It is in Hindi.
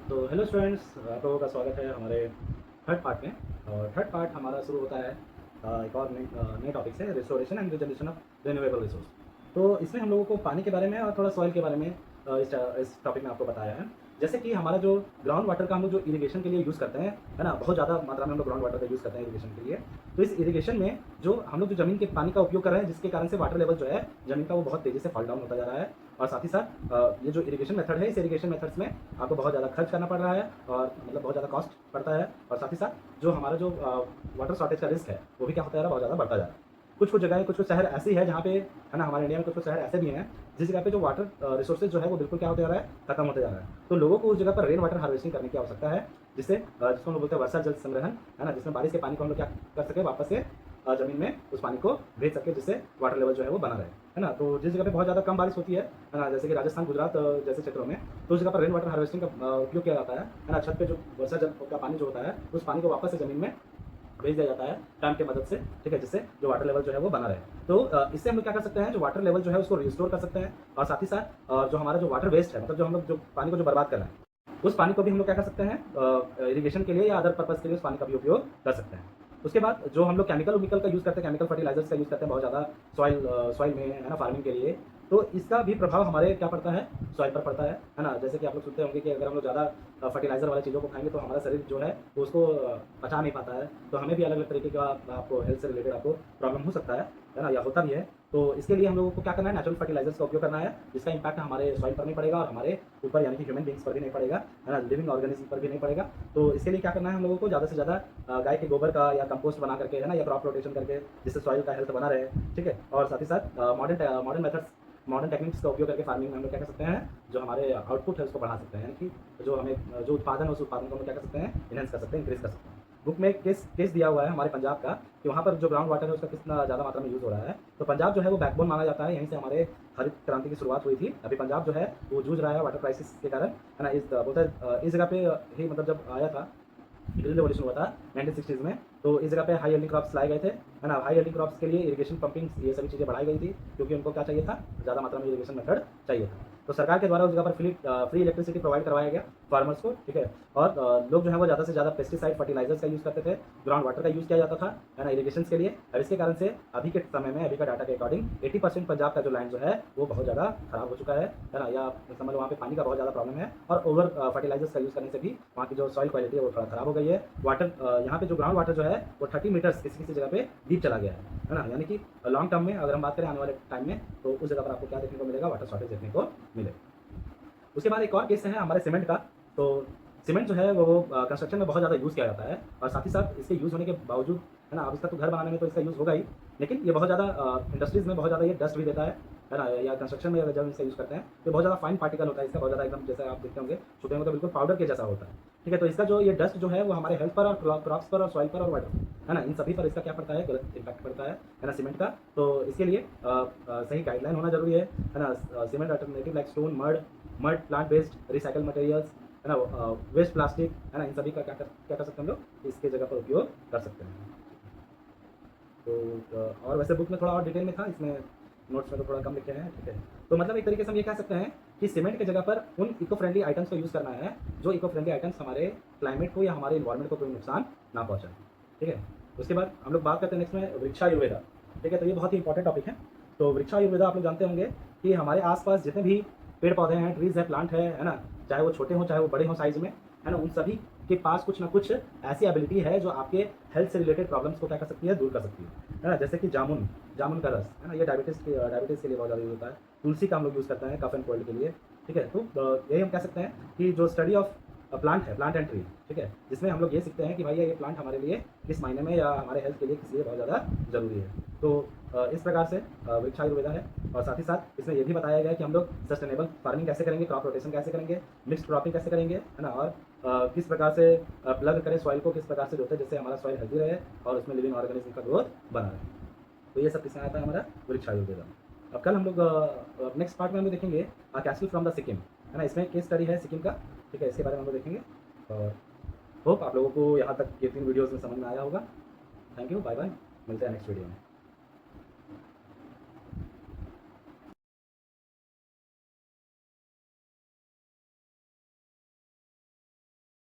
तो हेलो स्टूडेंट्स, आप लोगों का स्वागत है हमारे थर्ड पार्ट में। और थर्ड पार्ट हमारा शुरू होता है एक और नए टॉपिक से, restoration and reservation of renewable resource. तो इसमें हम लोगों को पानी के बारे में और थोड़ा सॉइल के बारे में इस टॉपिक में आपको बताया है। जैसे कि हमारा जो ग्राउंड वाटर का हम लोग जो इरिगेशन के लिए यूज़ करते हैं, है ना, बहुत ज़्यादा मात्रा में हम लोग ग्राउंड वाटर का यूज़ करते हैं इरिगेशन के लिए। तो इस इरिगेशन में जो हम लोग जो ज़मीन के पानी का उपयोग कर रहे हैं, जिसके कारण से वाटर लेवल जो है ज़मीन का वो बहुत तेज़ी से फॉल डाउन होता जा रहा है। और साथ ही साथ ये जो इरिगेशन मेथड है, इस इरिगेशन मेथड्स में आपको बहुत ज़्यादा खर्च करना पड़ रहा है और मतलब बहुत ज़्यादा कॉस्ट पड़ता है। और साथ ही साथ जो हमारा जो वाटर शॉर्टेज का रिस्क है, वो भी क्या होता जा रहा है, बहुत ज़्यादा बढ़ता जा रहा है। कुछ-कुछ जगहें, कुछ-कुछ शहर ऐसी है जहाँ पे, है ना, हमारे इंडिया में कुछ-कुछ शहर ऐसे भी हैं, जिस जगह पे जो वाटर रिसोर्सेज जो है वो बिल्कुल क्या होते जा रहा है, खत्म होते जा रहा है। तो लोगों को उस जगह पर रेन वाटर हार्वेस्टिंग करने की आवश्यकता है, जिससे जिसको हम लोग बोलते हैं वर्षा जल संग्रहण, है ना, जिसमें बारिश के पानी को हम लोग क्या कर सके, वापस से ज़मीन में उस पानी को भेज सके, जिससे वाटर लेवल जो है वो बना रहे, है ना। तो जिस जगह पे बहुत ज़्यादा कम बारिश होती है ना, जैसे कि राजस्थान, गुजरात जैसे क्षेत्रों में, तो उस जगह पर रेन वाटर हार्वेस्टिंग का उपयोग किया जाता है ना। छत पे जो वर्षा जल का पानी जो होता है, उस पानी को वापस से ज़मीन में भेज दिया जाता है टैंक की मदद से, ठीक है, जिससे जो वाटर लेवल जो है वो बना रहे। तो इससे हम लोग क्या कर सकते हैं, जो वाटर लेवल जो है उसको रिस्टोर कर सकते हैं। और साथ ही साथ जो हमारा जो वाटर वेस्ट है, मतलब जो हम लोग जो पानी को जो बर्बाद कर रहे हैं, उस पानी को भी हम लोग क्या कर सकते हैं, इरिगेशन के लिए या अदर पर्पज़ के लिए उस पानी का भी उपयोग कर सकते हैं। उसके बाद जो हम लोग केमिकल का यूज़ करते हैं, केमिकल फर्टिलाइज़र्स का यूज़ करते हैं बहुत ज़्यादा सॉइल में, है ना, फार्मिंग के लिए, तो इसका भी प्रभाव हमारे क्या पड़ता है, सॉइल पर पड़ता है ना। जैसे कि आप लोग सुनते होंगे कि अगर हम लोग ज़्यादा फर्टिलाइज़र वाली चीज़ों को खाएँगे तो हमारा शरीर जो है वो उसको पचा नहीं पाता है। तो हमें भी अलग-अलग तरीके का आपको हेल्थ से रिलेटेड आपको प्रॉब्लम हो सकता है ना, या होता भी है। तो इसके लिए हम लोगों को क्या करना है, नेचुरल फर्टिलाइज़र्स का उपयोग करना है, जिसका इम्पैक्ट हमारे सॉइल पर नहीं पड़ेगा और हमारे ऊपर यानी कि ह्यूमन बीइंग्स पर भी नहीं पड़ेगा, है ना, लिविंग ऑर्गेनिज़्म पर भी नहीं पड़ेगा। तो इसके लिए क्या करना है हम लोगों को, ज़्यादा से ज़्यादा गाय के गोबर का या कंपोस्ट बना करके, है ना, या क्रॉप रोटेशन करके, जिससे सॉइल का हेल्थ बना रहे, ठीक है। और साथ ही साथ मॉडर्न मेथड्स, मॉडर्न टेक्निक्स का उपयोग करके फार्मिंग में हम लोग क्या कर सकते हैं, जो हमारे आउटपुट है उसको बढ़ा सकते हैं, यानी कि जो हमें जो उत्पादन है उस उत्पादन को हम लोग क्या कर सकते हैं, एनहांस कर सकते हैं, इंक्रीज़ कर सकते हैं। बुक में एक केस केस दिया हुआ है हमारे पंजाब का, कि वहाँ पर जो ग्राउंड वाटर है उसका कितना ज़्यादा मात्रा में यूज़ हो रहा है। तो पंजाब जो है वो बैकबोन माना जाता है, यहीं से हमारे हरित क्रांति की शुरुआत हुई थी। अभी पंजाब जो है वो जूझ रहा है वाटर क्राइसिस के कारण, है ना। बोलता है इस जगह पे ही मतलब जब आया था, ग्रीन रेवोल्यूशन हुआ था 1960s में, तो इस जगह पे हाई यील्डिंग क्रॉप्स लाए गए थे, है ना। हाई यील्डिंग क्रॉप्स के लिए इरिगेशन, पंपिंग, ये सभी चीज़ें बढ़ाई गई थी, क्योंकि उनको क्या चाहिए था, ज़्यादा मात्रा में इरिगेशन मेथड चाहिए था। तो सरकार के द्वारा उस जगह पर फ्री इलेक्ट्रिसिटी प्रोवाइड करवाया गया फार्मर्स को, ठीक है। और लोग जो है वो ज़्यादा से ज़्यादा पेस्टिसाइड, फर्टिलाइजर्स का यूज़ करते थे, ग्राउंड वाटर का यूज़ किया जाता था, है ना, इरिगेशन के लिए। और इसके कारण से अभी के समय में, अभी का डाटा के अकॉर्डिंग 80% पंजाब का जो लैंड जो है वो बहुत ज़्यादा खराब हो चुका है ना, या समझ लो वहाँ पे पानी का बहुत ज़्यादा प्रॉब्लम है। और ओवर फर्टिलाइजर्स का यूज़ करने से भी वहाँ की जो सॉइल क्वालिटी है वो थोड़ा खराब हो गई है। वाटर यहाँ पे जो ग्राउंड वाटर जो है वो 30 मीटर्स किसी किसी जगह पे डीप चला गया है ना। यानी कि लॉन्ग टर्म में अगर हम बात करें आने वाले टाइम में, तो उस जगह पर आपको क्या देखने को मिलेगा, वाटर शॉर्टेज देखने को मिलेगा। उसके बाद एक और केस है हमारे सीमेंट का। तो सीमेंट जो है वो कंस्ट्रक्शन में बहुत ज़्यादा यूज़ किया जाता है, और साथ ही साथ इसके यूज़ होने के बावजूद, है ना, अब इसका तो घर बनाने में तो इसका यूज़ होगा ही, लेकिन ये बहुत ज़्यादा इंडस्ट्रीज़ में बहुत ज़्यादा ये डस्ट भी देता है ना, या कंस्ट्रक्शन में अगर जब इसका यूज़ करते हैं तो बहुत ज़्यादा फाइन पार्टिकल होता है इसका, बहुत ज़्यादा एकदम, जैसे आप देखते होंगे छुटे होंगे तो बिल्कुल पाउडर के जैसा होता है, ठीक है। तो इसका जो ये डस्ट जो है वो हमारे हेल्थ पर और क्रॉप्स पर और सॉइल पर और वाटर, है ना, इन सभी पर इसका क्या पड़ता है, गलत इम्पैक्ट पड़ता है ना, सीमेंट का। तो इसके लिए सही गाइडलाइन होना जरूरी है ना। Cement alternative like stone, mud, plant based recycle materials, है ना, वेस्ट प्लास्टिक, है ना, इन सभी का क्या कर सकते हैं हम लोग, इसके जगह पर उपयोग कर सकते हैं। तो और वैसे बुक में थोड़ा और डिटेल में था, इसमें नोट्स में तो थोड़ा कम लिखे हैं, ठीक है। तो मतलब एक तरीके से हम ये कह सकते हैं कि सीमेंट की जगह पर उन इको फ्रेंडली आइटम्स को यूज़ करना है, जो इको फ्रेंडली आइटम्स हमारे क्लाइमेट को या हमारे इन्वायरमेंट को कोई नुकसान ना पहुँचाए, ठीक है। उसके बाद हम लोग बात करते हैं नेक्स्ट में वृक्षायुर्वेदा, ठीक है। तो ये बहुत ही इंपॉर्टेंट टॉपिक है। तो वृक्षायुर्वेदा आप लोग जानते होंगे कि हमारे आसपास जितने भी पेड़ पौधे हैं, ट्रीज़ है, प्लांट है ना, चाहे वो छोटे हों चाहे वो बड़े हों साइज़ में, है ना, उन सभी के पास कुछ ना कुछ ऐसी एबिलिटी है जो आपके हेल्थ से रिलेटेड प्रॉब्लम्स को क्या कर सकती है, दूर कर सकती है ना। जैसे कि जामुन, जामुन का रस, है ना, ये डायबिटीज़ के लिए बहुत ज़्यादा यूज़ होता है। तुलसी का हम लोग यूज़ करते हैं कफ एंड कोल्ड के लिए, ठीक है। तो यही हम कह सकते हैं कि जो स्टडी ऑफ प्लांट है, प्लांट एंड ट्री, ठीक है, जिसमें हम लोग ये सीखते हैं कि भाई ये प्लांट हमारे लिए किस मायने में या हमारे हेल्थ के लिए किस लिए बहुत ज़्यादा ज़रूरी है। तो इस प्रकार से वृक्षायुर्वेदा है। और साथ ही साथ इसमें ये भी बताया गया है कि हम लोग सस्टेनेबल फार्मिंग कैसे करेंगे, क्रॉप रोटेशन कैसे करेंगे, मिक्स्ड क्रॉपिंग कैसे करेंगे, है ना, और किस प्रकार से प्लग करें सॉइल को, किस प्रकार से जोतें जिससे हमारा सॉइल हेल्दी रहे और उसमें लिविंग ऑर्गेनिज्म का ग्रोथ बना रहे। तो ये सब किसमें आता है, हमारा वृक्षायुर्वेदा में। अब कल हम लोग नेक्स्ट पार्ट में हम लोग देखेंगे कैसल फ्रॉम द सिक्किम, है ना, इसमें केस स्टडी है सिक्किम का, ठीक है, इसके बारे में हम लोग देखेंगे। और होप आप लोगों को यहाँ तक ये 3 वीडियोज़ में समझ में आया होगा। थैंक यू, बाय बाय, मिलते हैं नेक्स्ट वीडियो में।